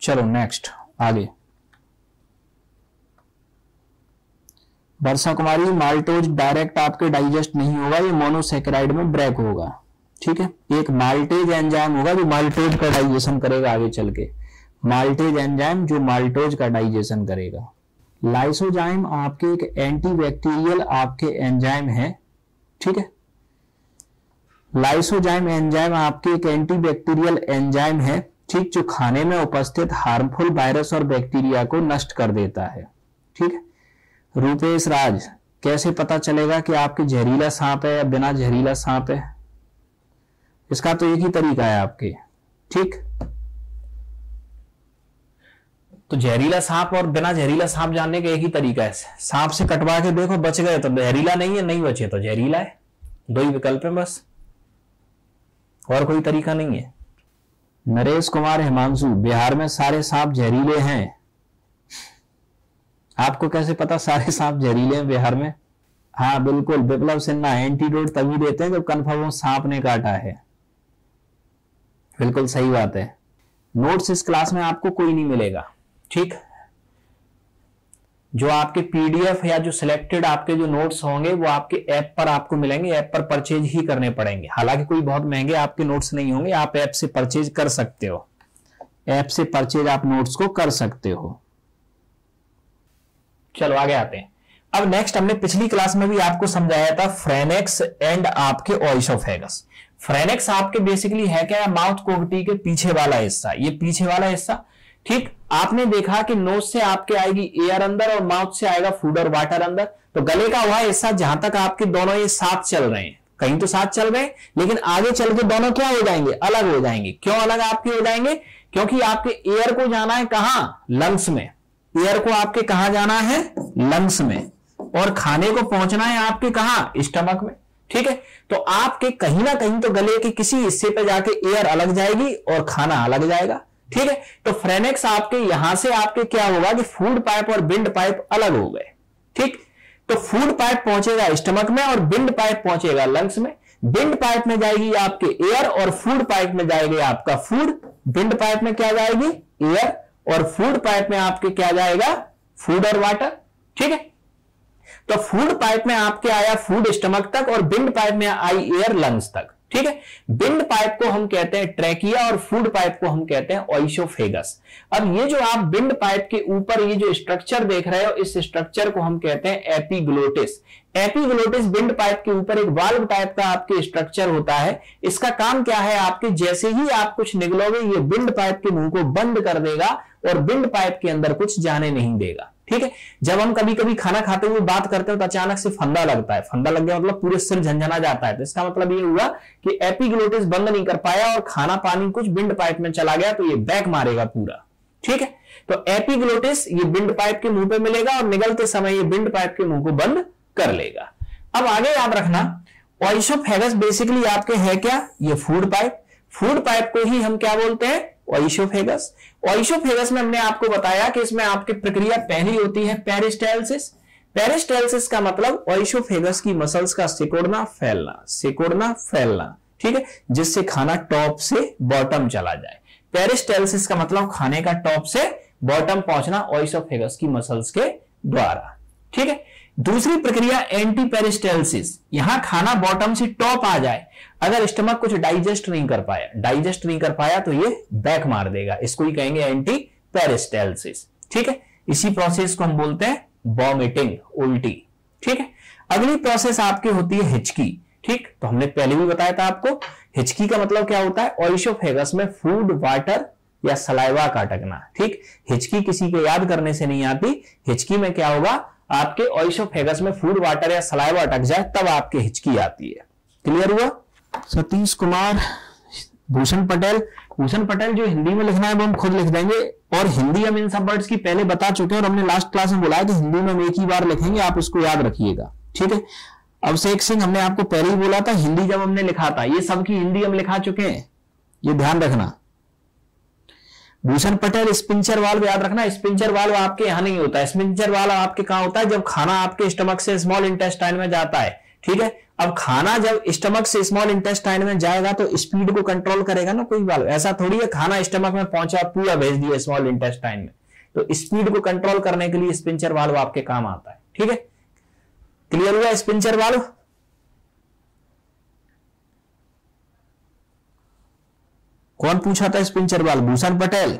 चलो नेक्स्ट आगे। वर्षा कुमारी, maltose direct आपके डाइजेस्ट नहीं होगा, ये मोनोसेकेराइड में ब्रेक होगा। ठीक है, एक माल्टेज एंजाइम होगा जो माल्टोज का डाइजेशन करेगा आगे चल के, माल्टेज एंजाइम जो माल्टोज का डाइजेशन करेगा। लाइसोजाइम आपके एक एंटीबैक्टीरियल आपके एंजाइम है। ठीक है, लाइसोजाइम एंजाइम आपके एक एंटीबैक्टीरियल एंजाइम है, ठीक, जो खाने में उपस्थित हार्मफुल वायरस और बैक्टीरिया को नष्ट कर देता है। ठीक है, रूपेश राज, कैसे पता चलेगा कि आपके जहरीला सांप है या बिना जहरीला सांप है? इसका तो एक ही तरीका है आपके। ठीक, तो जहरीला सांप और बिना जहरीला सांप जानने का एक ही तरीका है, सांप से कटवा के देखो, बच गए तो जहरीला नहीं है, नहीं बचे तो जहरीला है। दो ही विकल्प है बस, और कोई तरीका नहीं है। नरेश कुमार हिमांशु, बिहार में सारे सांप जहरीले हैं। आपको कैसे पता सारे सांप जहरीले हैं बिहार में? हाँ बिल्कुल, विप्लव सिन्हा, एंटीडोट तभी देते हैं जब कन्फर्म हो सांप ने काटा है। बिल्कुल सही बात है। नोट्स इस क्लास में आपको कोई नहीं मिलेगा। ठीक, जो आपके पीडीएफ या जो सिलेक्टेड आपके जो नोट्स होंगे वो आपके ऐप पर आपको मिलेंगे, ऐप पर परचेज ही करने पड़ेंगे। हालांकि कोई बहुत महंगे आपके नोट्स नहीं होंगे, आप ऐप से परचेज कर सकते हो, ऐप से परचेज आप नोट्स को कर सकते हो। चलो आगे आते हैं। अब नेक्स्ट, हमने पिछली क्लास में भी आपको समझाया था फ्रेनेक्स एंड आपके ओइसोफेगस। फ्रेनेक्स आपके बेसिकली है क्या? माउथ कैविटी के पीछे वाला हिस्सा, ये पीछे वाला हिस्सा। ठीक, आपने देखा कि नोज से आपके आएगी एयर अंदर और माउथ से आएगा फूड और वाटर अंदर। तो गले का वह हिस्सा जहां तक आपके दोनों ये साथ चल रहे हैं, कहीं तो साथ चल रहे हैं, लेकिन आगे चल के दोनों क्या हो जाएंगे? अलग हो जाएंगे। क्यों अलग आपके हो जाएंगे? क्योंकि आपके एयर को जाना है कहां? लंग्स में। एयर को आपके कहां जाना है? लंग्स में। और खाने को पहुंचना है आपके कहां? स्टमक में। ठीक है, तो आपके कहीं ना कहीं तो गले के किसी हिस्से पे जाके एयर अलग जाएगी और खाना अलग जाएगा। ठीक है, तो फ्रेनेक्स आपके यहां से आपके क्या होगा कि फूड पाइप और बिंड पाइप अलग हो गए। ठीक, तो फूड पाइप पहुंचेगा स्टमक में और बिंड पाइप पहुंचेगा लंग्स में। बिंड पाइप में जाएगी आपके एयर और फूड पाइप में जाएगी आपका फूड। बिंड पाइप में क्या जाएगी? एयर, और फूड पाइप में आपके क्या जाएगा? फूड और वाटर। ठीक है, तो फूड पाइप में आपके आया फूड स्टमक तक और बिंड पाइप में आई एयर लंग्स तक। ठीक है, बिंड पाइप को हम कहते हैं ट्रैकिया और फूड पाइप को हम कहते हैं ओइसोफेगस। अब ये जो आप बिंड पाइप के ऊपर ये जो स्ट्रक्चर देख रहे हो, इस स्ट्रक्चर को हम कहते हैं एपिग्लोटिस। एपिग्लोटिस बिंड पाइप के ऊपर एक वाल्व टाइप का आपके स्ट्रक्चर होता है। इसका काम क्या है? आपके जैसे ही आप कुछ निगलोगे, ये बिंड पाइप के मुंह को बंद कर देगा और बिंड पाइप के अंदर कुछ जाने नहीं देगा। ठीक है, जब हम कभी कभी खाना खाते हुए बात करते हो तो अचानक से फंदा लगता है, फंदा लग गया मतलब पूरे सिर झंझना जाता है, तो इसका मतलब ये हुआ कि एपिग्लोटिस बंद नहीं कर पाया और खाना पानी कुछ बिंड पाइप में चला गया, तो ये बैक मारेगा पूरा। ठीक है, तो एपिग्लोटिस ये बिंड पाइप के मुंह पे मिलेगा और निगलते समय ये बिंड पाइप के मुंह को बंद कर लेगा। अब आगे याद रखना, ओइसोफेगस बेसिकली आपके है क्या? ये फूड पाइप। फूड पाइप को ही हम क्या बोलते हैं? ओइसोफेगस। ओइसोफेगस में हमने आपको बताया कि इसमें आपकी प्रक्रिया पहली होती है पेरिस्टाल्सिस। पेरिस्टाल्सिस का मतलब ओइसोफेगस की मसल्स का सिकुड़ना फैलना, सिकुड़ना फैलना। ठीक है, जिससे खाना टॉप से बॉटम चला जाए। पेरिस्टाल्सिस का मतलब खाने का टॉप से बॉटम पहुंचना ओइसोफेगस की मसल्स के द्वारा। ठीक है, दूसरी प्रक्रिया एंटी पेरिस्टाल्सिस, यहां खाना बॉटम से टॉप आ जाए। अगर स्टमक कुछ डाइजेस्ट नहीं कर पाया तो ये बैक मार देगा, इसको ही कहेंगे एंटी पेरिस्टाल्सिस। ठीक है, इसी प्रोसेस को हम बोलते हैं वॉमिटिंग, उल्टी। ठीक है, अगली प्रोसेस आपकी होती है हिचकी। ठीक, तो हमने पहले भी बताया था आपको, हिचकी का मतलब क्या होता है? ओइसोफेगस में फूड, वाटर या सलाइवा का अटकना। ठीक, हिचकी किसी के याद करने से नहीं आती। हिचकी में क्या होगा? आपके ओइसोफेगस में फूड, वाटर या सलाइवा अटक जाए तब आपकी हिचकी आती है। क्लियर हुआ? सतीश कुमार, भूषण पटेल जो हिंदी में लिखना है वो हम खुद लिख देंगे, और हिंदी हम इन सब वर्ड्स की पहले बता चुके हैं और हमने लास्ट क्लास में बोला कि हिंदी में हम एक ही बार लिखेंगे, आप उसको याद रखिएगा। ठीक है, अभिषेक सिंह, हमने आपको पहले ही बोला था हिंदी जब हमने लिखा था, ये सबकी हिंदी हम लिखा चुके हैं, ये ध्यान रखना। भूषण पटेल, स्पिंचर वाल्व याद रखना। स्पिंचर वाल्व आपके यहां नहीं होता है, स्पिंचर वाल्व आपके कहां होता है? जब खाना आपके स्टमक से स्मॉल इंटेस्टाइन में जाता है। ठीक है। अब खाना जब स्टमक से स्मॉल इंटेस्टाइन में जाएगा तो स्पीड को कंट्रोल करेगा ना कोई वाल्व, ऐसा थोड़ी है खाना स्टमक में पहुंचा पूरा भेज दिया स्मॉल इंटेस्टाइन में, तो स्पीड को कंट्रोल करने के लिए स्पिंचर वाल्व आपके काम आता है। ठीक है, क्लियर हुआ स्पिंचर वाल्व? कौन पूछा था स्पिंचर वाल्व? भूषण पटेल।